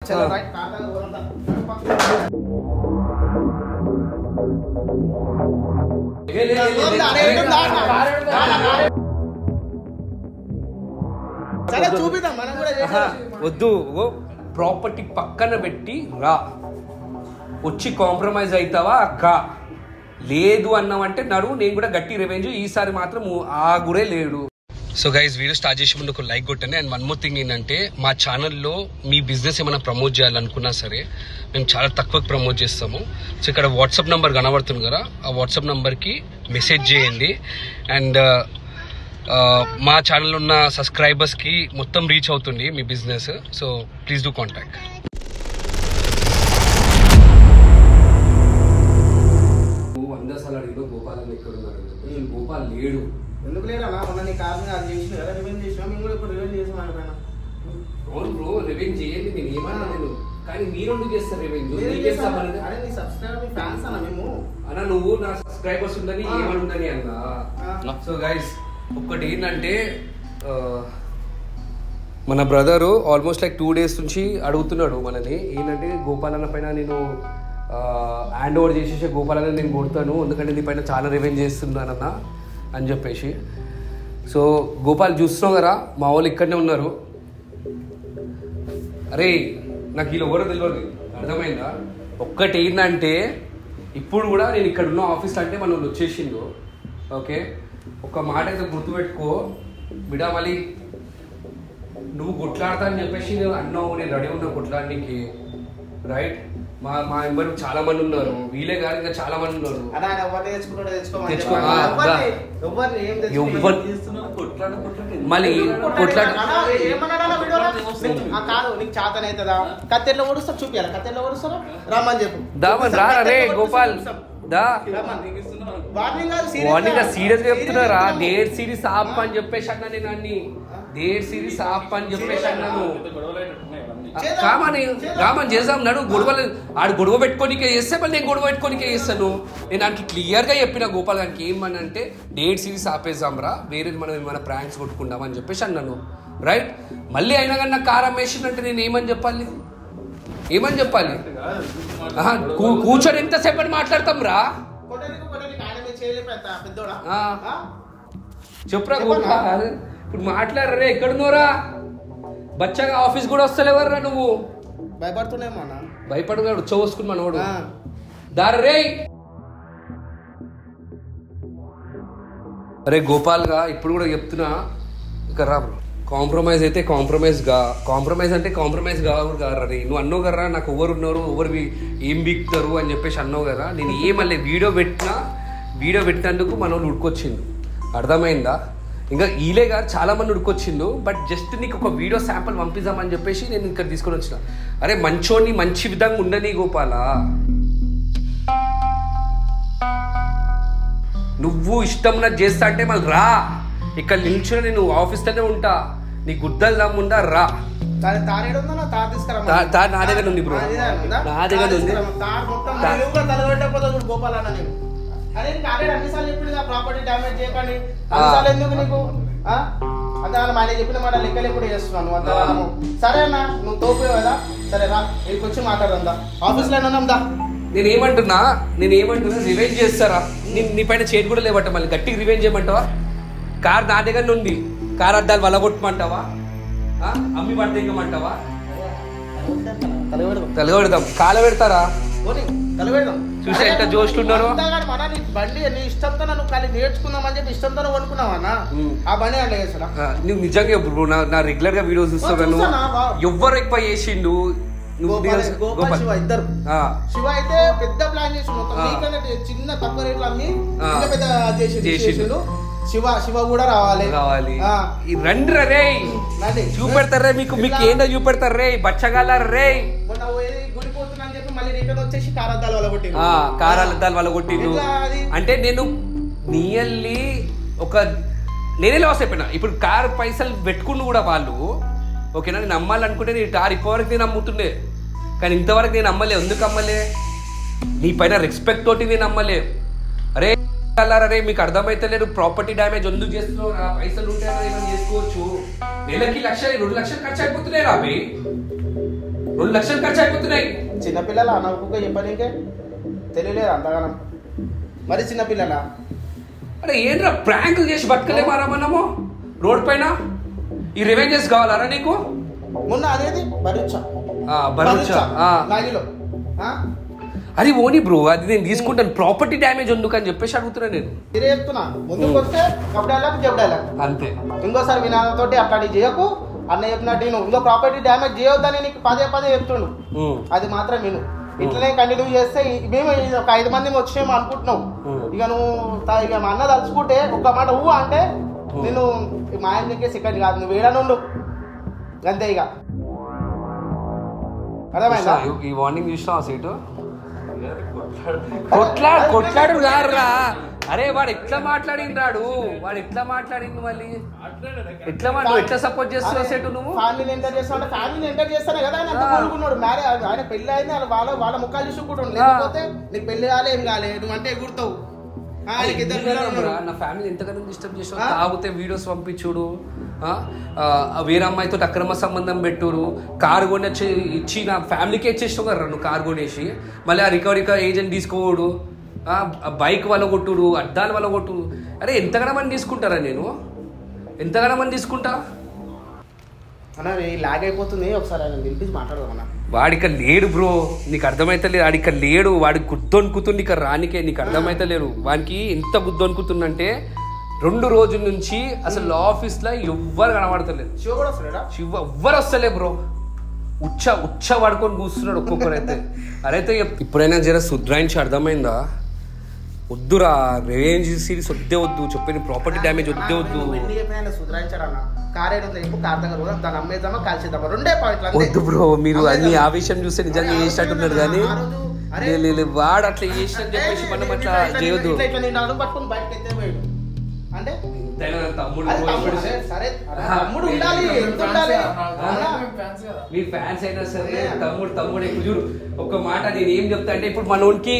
చలో రైట్ కాదా ఓరంతా సరే చూపిద్దాం మనం కూడా చేద్దాం. వద్దు ప్రాపర్టీ పక్కన పెట్టి రా, వచ్చి కాంప్రమైజ్ అవుతావా అక్క, లేదు అన్నావంటే నడువు, నేను కూడా గట్టి రివెంజ్. ఈసారి మాత్రం ఆ గురే లేడు. సో గైస్ వీడియో స్టార్ట్ చేసే ముందు ఒక లైక్ కొట్టండి. అండ్ వన్ మోర్ థింగ్ ఏంటంటే మా ఛానల్లో మీ బిజినెస్ ఏమైనా ప్రమోట్ చేయాలనుకున్నా సరే మేము చాలా తక్కువ ప్రమోట్ చేస్తాము. సో ఇక్కడ వాట్సాప్ నెంబర్ కనబడుతుంది కదా, ఆ వాట్సాప్ నెంబర్కి మెసేజ్ చేయండి. అండ్ మా ఛానల్ ఉన్న సబ్స్క్రైబర్స్కి మొత్తం రీచ్ అవుతుంది మీ business. So please do contact. Gopal ఎక్కడ ఉన్నారు? గోపాల్ లేడు. ఎందుకు లేరా? మొన్న నీ కారణంగా అది చేసిన కదా, రివెంజ్ చేసినా. మేము కూడా ఇప్పుడు రివెంజ్ చేసాం ఆయన పైన. అవును బ్రో, రివెంజ్ చేయండి, నేను ఏమన్నా నేను, కానీ మీరు ఎందుకు చేస్తారు రివెంజ్? అరే నీ సబ్స్క్రైబర్ మీ ఫ్యాన్స్ అన్న మేము అన్న, నువ్వు నా సబ్స్క్రైబర్స్ ఉందని ఏమనుందని అన్న. సో గైస్ ఒక్కటి ఏంటంటే మన బ్రదరు ఆల్మోస్ట్ లైక్ 2 days నుంచి అడుగుతున్నాడు మనని, ఏంటంటే గోపాల్ అన్న పైన నేను హ్యాండ్ ఓవర్ చేసేసి గోపాల్ అన్న నేను కొడతాను, ఎందుకంటే నీ పైన చాలా రివెంజ్ చేస్తున్నానన్న అని చెప్పేసి. సో గోపాల్ చూస్తున్నావు కదా, మా వాళ్ళు ఇక్కడనే ఉన్నారు. అరే నాకు వీళ్ళు ఎవరో తెలియదు, అర్థమైందా? ఒక్కటి ఏంటంటే ఇప్పుడు కూడా నేను ఇక్కడ ఉన్న ఆఫీస్లో అంటే మన వాళ్ళు వచ్చేసిండు. ఓకే, ఒక మాట అయితే గుర్తుపెట్టుకో బిడా, మళ్ళీ నువ్వు కొట్లాడతా అని చెప్పేసి నేను అన్నావు, నేను రెడీ ఉన్నా కొట్లాడడానికి, రైట్? మా ఎంబర్ చాలా మంది ఉన్నారు, వీళ్ళే కాదు ఇంకా చాలా మంది ఉన్నారు. మళ్ళీ కత్తెర్లో ఓడుస్తా చూపించాలి, కత్తెర్లో ఓడుస్తారా రమ్మని చెప్పు. దామని రా రే గోపాల్, దా వార్నింగ్ సీరియస్ చెప్తున్నారా? 1.5 series ఆప్ అని చెప్పేసి అన్నా నేను, అన్ని 1.5 series ఆప్ అని చెప్పేసి అన్నాను. రామని చేద్దాం నడు, గొడవలు ఆడు గొడవ పెట్టుకోనికే చేస్తే మళ్ళీ నేను గొడవ పెట్టుకోనికే చేస్తాను. నేను దానికి క్లియర్గా చెప్పిన గోపాల్ దానికి ఏమని అంటే 1.5 series ఆపేద్దాం రా, వేరేది మనం ఏమైనా ప్రాంక్స్ కొట్టుకుందాం అని చెప్పేసి అన్నాను, రైట్? మళ్ళీ అయినా కానీ నాకు కారం వేసిందంటే నేను ఏమని చెప్పాలి? ఏమని చెప్పాలి? కూర్చొని ఎంతసేపటి మాట్లాడతాం రా, చెప్పురా గోపాల్. ఇప్పుడు మాట్లాడరే, ఎక్కడున్నారా? బచ్చగా ఆఫీస్ కూడా వస్తలేవర్రా నువ్వు? భయపడుతున్నామో అన్న. భయపడుతున్నాడు, ఉచ్చవోసుకుని మనోడు దారి రే. అరే గోపాల్గా ఇప్పుడు కూడా చెప్తున్నా, ఇక రా కాంప్రమైజ్ అయితే కాంప్రమైజ్ అంటే కాంప్రమైజ్ కాదు రే. నువ్వు అన్నావు కదరా నాకు ఎవరు ఉన్నారు, ఎవరు ఏం బిక్తారు అని చెప్పేసి అన్నావు కదా. నేను ఏమల్లే వీడియో పెట్టినందుకు మనోళ్ళు ఉడుకొచ్చిండు, అర్థమైందా? ఇంకా ఈలే గారు చాలా మంది ఉడుకొచ్చిండు, బట్ జస్ట్ నీకు ఒక వీడియో శాంపుల్ పంపిద్దామని చెప్పేసి నేను ఇక్కడ తీసుకొని వచ్చిన. అరే మంచోని మంచి విధంగా ఉండని గోపాలా, నువ్వు ఇష్టం నాకు చేస్తా అంటే మళ్ళీ రా, ఇక్కడ నిల్చుని నేను ఆఫీస్లోనే ఉంటా, నీ గుద్దలు దమ్ముందా రా. నా దగ్గర ఉంది బ్రో, నా దగ్గర ఉంది. గోపాల్ అన్న నేను అరే అన్నిసార్లు చెప్పింది ప్రాపర్టీ డ్యామేజ్ చేయకండి, అన్నిసార్లు ఎందుకు నీకు అంత ఆయన చెప్పిన మాట లెక్కలు ఎప్పుడు చేస్తున్నాను అంతగానము. సరే అన్న నువ్వు తోపే కదా, సరే రా ఇక్కడికి వచ్చి మాట్లాడదా ఆఫీస్లో ఉన్నాందా. నేనేమంటున్నా రివెంజ్ చేస్తారా? నీ పైన చేతి కూడా లేవట, మళ్ళీ గట్టిగా రివెంజ్ చేయమంటావా? కార్ నా దగ్గర ఉంది, కార్ అద్దాలు వలగొట్టమంటావా? అమ్మి పడతామంటావా? తలగొడదాం, కాల పెడతారా? చూసా ఎంత జోష్లున్నారు. బండి నీ ఇష్టంతో నువ్వు ఖాళీ నేర్చుకుందామని చెప్పి ఇష్టంతో కొనుక్కున్నావా ఆ బండి అట్లా చేస్తా. నువ్వు నిజంగా నా రెగ్యులర్ గా వీడియోస్ చూస్తావు, ఎవ్వరు ఎక్కువ చేసిండు ఇద్దరు. శివ అయితే పెద్ద ప్లాన్ చేసి చిన్న తక్కువ రేట్లు అమ్మి పెద్ద చేసిండు. శివ కూడా రావాలి. రండి రే, చూపెడతారే మీకు ఏంటో చూపెడతారు రే, బచ్చగాల రే. గుడిపోతున్నా చెప్పి మళ్ళీ రిటర్న్ వచ్చేసి కారద్దాలు వల్ల కొట్టిండు. అంటే నేను నియర్లీ నేనే లాస్ అయిపోయినా. ఇప్పుడు కార్ పైసలు పెట్టుకుని కూడా వాళ్ళు ఓకేనా, నేను అమ్మాలనుకుంటే నేను కార్ ఇప్పటివరకు నేను అమ్ముతుండే, కానీ ఇంతవరకు నేను అమ్మలే. ఎందుకు అమ్మలే? నీ పైన రెస్పెక్ట్ తోటి నేను అమ్మలే. అరే అరే మీకు అర్థమైతే లేదు, ప్రాపర్టీ డ్యామేజ్ ఎందుకు చేస్తున్నావు? పైసలు ఉంటే ఏమైనా చేసుకోవచ్చు. నెలకి 1,00,000 2 లక్షలు ఖర్చు అయిపోతున్నాయి రా. 2 లక్షలు ఖర్చు అయిపోతున్నాయి. చిన్నపిల్లల అనవుగా చెప్పనీకే తెలియలేదు అంతగానం. మరి చిన్నపిల్లల అరే ఏంట్రా ప్రాంకులు చేసి బతకలేమారా మనము రోడ్ పైన? ఈ రివెంజెస్ కావాలరా నీకు? మొన్న అనేది భరించా అది ఓని బ్రో, అది నేను తీసుకుంటాను. ప్రాపర్టీ డ్యామేజ్ ఎందుకు అని చెప్పేసి అడుగుతున్నా నేను. చెప్తున్నా ముందుకు వస్తే అంతే. ఇంకోసారి వినాలతోటి అట్లాంటి చేయకు అన్న చెప్పినట్టు నేను ఇంకో ప్రాపర్టీ డ్యామేజ్ చేయొద్దని నీకు పదే చెప్తుండు. అది మాత్రం విను. ఇట్లనే కంటిన్యూ చేస్తే మేము ఒక 5 మంది వచ్చేమో అనుకుంటున్నాం. ఇక నువ్వు ఇక మా అన్న తలుచుకుంటే ఒక్క మాట అంటే నేను మా ఆయనకే సెకండ్ కాదు, నువ్వు వేడనుండు అంతే. ఇక అర్థమైందా? ఈ వార్నింగ్ చూసినా సీటు కొట్లాడు గారా. అరే వాడు ఎట్లా మాట్లాడిండ్రాడు, వాడు ఎట్లా మాట్లాడింది మళ్ళీ ఎట్లా సపోర్ట్ చేస్తున్నావు సెటు? నువ్వు ఫ్యామిలీని ఎంటర్ చేస్తావు అంటే ఫ్యామిలీని ఎంటర్ చేస్తానే కదా ఆయన కోరుకున్నాడు. మ్యారేజ్ ఆయన పెళ్లి అయింది, వాళ్ళ ముఖాలు చూసుకుంటాడు. లేకపోతే నీకు పెళ్లి కాలే ఏం కాలే నువ్వు అంటే ఎగురుతావు. నా ఫ్యామిలీ ఎంతగానో డిస్టర్బ్ చేసావు. తాగితే వీడియోస్ పంపించుడు, వేరే అమ్మాయితో అక్రమ సంబంధం పెట్టురు, కారు కొని ఇచ్చి నా ఫ్యామిలీకి ఇచ్చేసావు కదా నువ్వు కారు కొనేసి. మళ్ళీ ఆ రికవరీ ఏజెంట్ తీసుకోవడు, బైక్ వల్ల కొట్టుడు, అద్దాల వల్ల కొట్టుడు. అరే ఎంతగానో మంది తీసుకుంటారా? నేను ఎంతగానో మంది తీసుకుంటా అన్న. లాగ్ అయిపోతుంది, ఒకసారి ఆయన పిలిపించి మాట్లాడదామన్నా. వాడిక లేడు బ్రో, నీకు అర్థమైతే లేదు. వాడిక లేడు, వాడికి గుద్దొనుకుతుంది ఇక రానికే. నీకు అర్థమైతే లేడు వానికి ఎంత గుద్దొనుకుతుందంటే 2 రోజుల నుంచి అసలు ఆఫీస్లో ఎవ్వరు కనబడతలేదు. శివ ఎవ్వరు వస్తలే బ్రో. ఉచ్చ పడుకొని కూర్చున్నాడు ఒక్కొక్కరు. అయితే అరైతే ఇప్పుడైనా జర సుద్రాయించి అర్థమైందా? వద్దురా రివెంజ్ సిరీస్ వద్దే వద్దు, చెప్పిన ప్రాపర్టీ డ్యామేజ్ వద్దే వద్దు. వద్దు బ్రో, మీరు అన్ని ఆ విషయం చూస్తే నిజంగా చేసినట్టున్నారు. కానీ వాడు అట్లా చేసినట్టు చెప్పేసి మనం అట్లా చేయొద్దు. మీ ఫ్యాన్స్ అయినా సరే తమ్ముడు ఎక్కువ చూడు. ఒక్క మాట నేను ఏం చెప్తా అంటే, ఇప్పుడు మనోడికి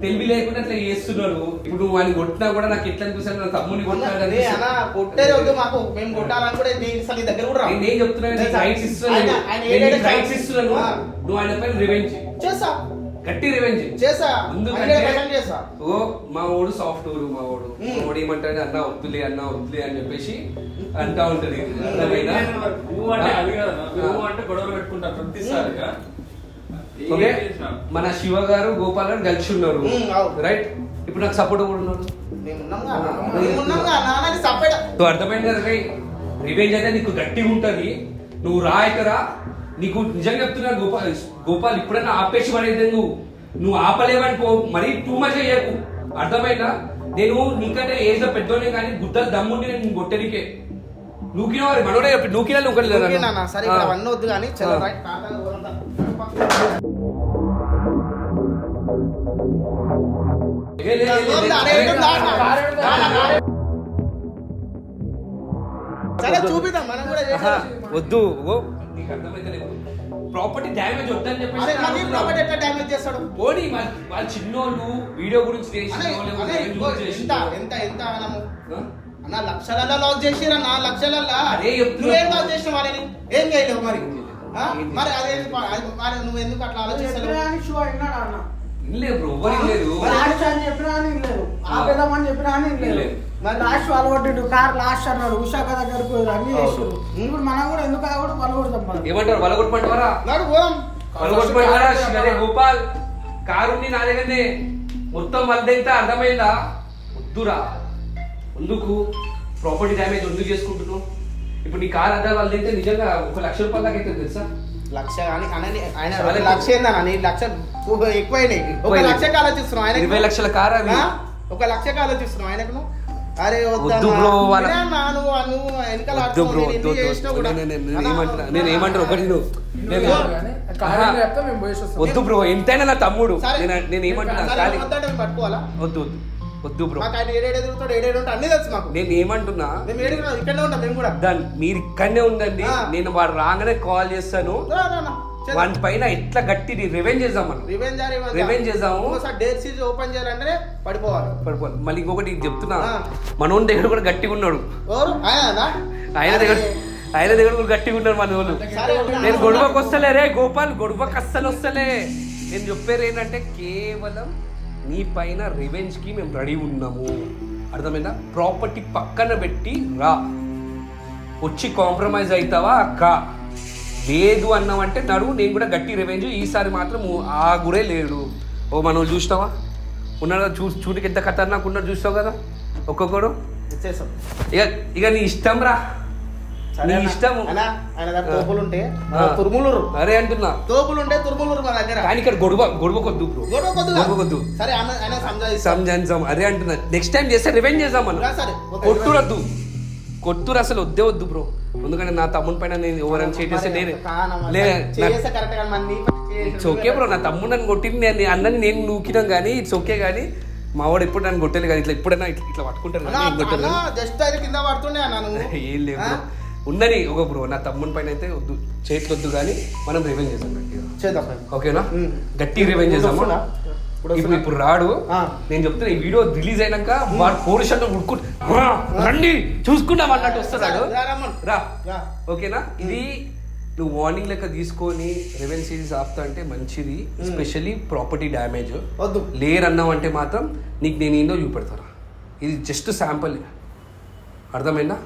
తెలివి లేకుండా అట్లా చేస్తున్నాడు. ఇప్పుడు నువ్వు ఆయన కొట్టినా కూడా నాకు ఎట్లా అనిపిస్తాను, నా తమ్ముడిని కొట్టినా నేను చెప్తున్నాను నువ్వు ఆయన పైన రివెంజ్ చేసా, గట్టి రివెంజ్ చేసా. ఓ మా ఓడు సాఫ్ట్ ఊరు, మా ఓడు ఏమంటాడు, అన్న వద్దులే అని చెప్పేసి అంటా ఉంటది. గొడవలు పెట్టుకుంటారు ప్రతిసారిగా. మన శివ గారు గోపాల్ గారు కలిసి ఉన్నారు రైట్. ఇప్పుడు నాకు సపోర్ట్ కూడా ఉన్నాడు. నువ్వు అర్థమైంది కదా, రివెంజ్ అయితే నీకు గట్టిగా ఉంటది. నువ్వు రాయకరా, నీకు నిజంగా చెప్తున్నా గోపాల్ ఇప్పుడైనా ఆపేసి పడేది. నువ్వు ఆపలేవనుకో, మరీ టూ మచ్ అయ్యాకు. అర్థమైందా? నేను నీకంటే ఏజ్ లో పెద్దోనే కానీ గుద్దలు దమ్ముండి నేను కొట్టనికే. నూకిన వారి మనోడే చెప్పి నూకినా నూకలేదు. అవన్నీ వద్దు కానీ చూపిద్దాం మనం కూడా. వద్దు, నీకు అర్థమైతే లేదు. ప్రాపర్టీ డ్యామేజ్ వద్దని చెప్పేసి డ్యామేజ్ చేస్తాడు. పోనీ వాళ్ళ చిన్నోళ్ళు వీడియో గురించి ఎంత అన్న లక్షలలో లాక్ చేసిరన్న, లక్షలలో నువ్వేం లాక్ చేసిన వాళ్ళని ఏం చేయలేవు. మరి అదే నువ్వు ఎందుకు అట్లా ఆలోచిస్తావు? లాస్ట్ వాళ్ళు కొట్టిండు, కార్ లాస్ట్ అన్నాడు, ఉషాక దగ్గరకు పోయారు, అన్ని చేసారు. ఇప్పుడు మనం కూడా ఎందుకు కూడా పలుకొడతాం. ఏమంటారు పలగొట్టమంటారా? గోపాల్ కారు నా దగ్గరనే మొత్తం వద్దంతా అర్థమైందా? వద్దురా, ఎందుకు ప్రాపర్టీ డ్యామేజ్ ఎందుకు చేసుకుంటున్నావు? ఇప్పుడు నీ కార్ అద్దా వాళ్ళు తింటే నిజంగా 1 లక్ష రూపాయల దాకా అయితే తెలుసా? లక్ష కానీ ఆయన లక్ష ఏందన్న, లక్ష ఎక్కువైనాయి. 1 లక్షకి ఆలోచిస్తున్నావు ఆయన. 20 లక్షల కార్ అది 1 లక్షకి ఆలోచిస్తున్నావు ఆయనకు. అరే నేను ఏమంటారు ఒకటి, వద్దు బ్రో ఎంతైనా నా తమ్ముడు. నేను ఏమంటున్నా పట్టుకోవాలా? వద్దు వద్దు బ్రో, నేను ఏమంటున్నా ఇక్కడనే మీరు ఇక్కడనే ఉండండి. నేను వాడు రాగానే కాల్ చేస్తాను. వాటి పైన ఎట్లా గట్టి రివెంజ్ చేద్దామని రివెంజ్ చేద్దాము. ఓపెన్ చేయాలంటే పడిపోవాలి. మళ్ళీ ఇంకొకటి చెప్తున్నా, మనోని దగ్గర కూడా గట్టిగా ఉన్నాడు. ఆయన దగ్గర ఆయన దగ్గర కూడా గట్టిగా ఉన్నారు మన వాళ్ళు. నేను గొడవకు వస్తలే రే గోపాల్, గొడవకు అస్సలు వస్తలే. నేను చెప్పేది ఏంటంటే కేవలం నీ పైన రివెంజ్కి మేము రెడీ ఉన్నాము, అర్థమైందా? ప్రాపర్టీ పక్కన పెట్టి రా, వచ్చి కాంప్రమైజ్ అవుతావా అక్క, లేదు అన్నావంటే నడువు, నేను కూడా గట్టి రివెంజ్. ఈసారి మాత్రం ఆ గురే లేడు. ఓ మనం చూసినావా ఉన్నాడు, చూడికి ఎంత ఖతర్నాకు ఉన్నాడు చూస్తావు కదా ఒక్కొక్కడు. ఇక నీ ఇష్టం రా, నీ ఇష్టం. తోపులుంటే తురుములురు, అరే అంటున్నా తోపులుంటే తురుములురు మా దగ్గర. కానీ ఇక్కడ గొడవకొద్దు బ్రో, గొడవకొద్దు. సరే సంజాన్ అరే అంటున్నా, నెక్స్ట్ టైం చేస్తే రివెంజ్ చేద్దాం మనం. కొట్టురద్దు, కొట్టురు అసలు వద్దే వద్దు బ్రో. ఎందుకంటే నా తమ్ముని పైన నేను ఎవరైనా చేస్తే నేనే ఇట్స్ ఓకే బ్రో. నా తమ్ముడు నన్ను కొట్టింది, నేను అన్నని నేను నూకినాం కానీ ఇట్స్ ఓకే. కానీ మా వాడు ఎప్పుడు నన్ను కొట్టలేదు కానీ ఇట్లా ఎప్పుడైనా ఇట్లా పట్టుకుంటారు. ఏం లేదు ఉన్నది ఒక బ్రో, నా తమ్ముని పైన అయితే వద్దు, చేతులు వద్దు. కానీ మనం రివెంజ్ చేద్దాం, ఓకేనా? గట్టి రివెంజ్ చేద్దాము. ఇప్పుడు రాడు, నేను చెప్తున్నా ఈ వీడియో రిలీజ్ అయినాక వాడు పోలీసులు రండి చూసుకుంటాం అన్నట్టు వస్తున్నాడు. రా, ఓకేనా? ఇది నువ్వు వార్నింగ్ లెక్క తీసుకొని రివెంజ్ సిరీస్ ఆపుతా అంటే మంచిది. ఎస్పెషల్లీ ప్రాపర్టీ డ్యామేజ్ లేరన్నావు అంటే మాత్రం నీకు నేను ఏందో చూపెడతారా. ఇది జస్ట్ శాంపుల్, అర్థమైందా?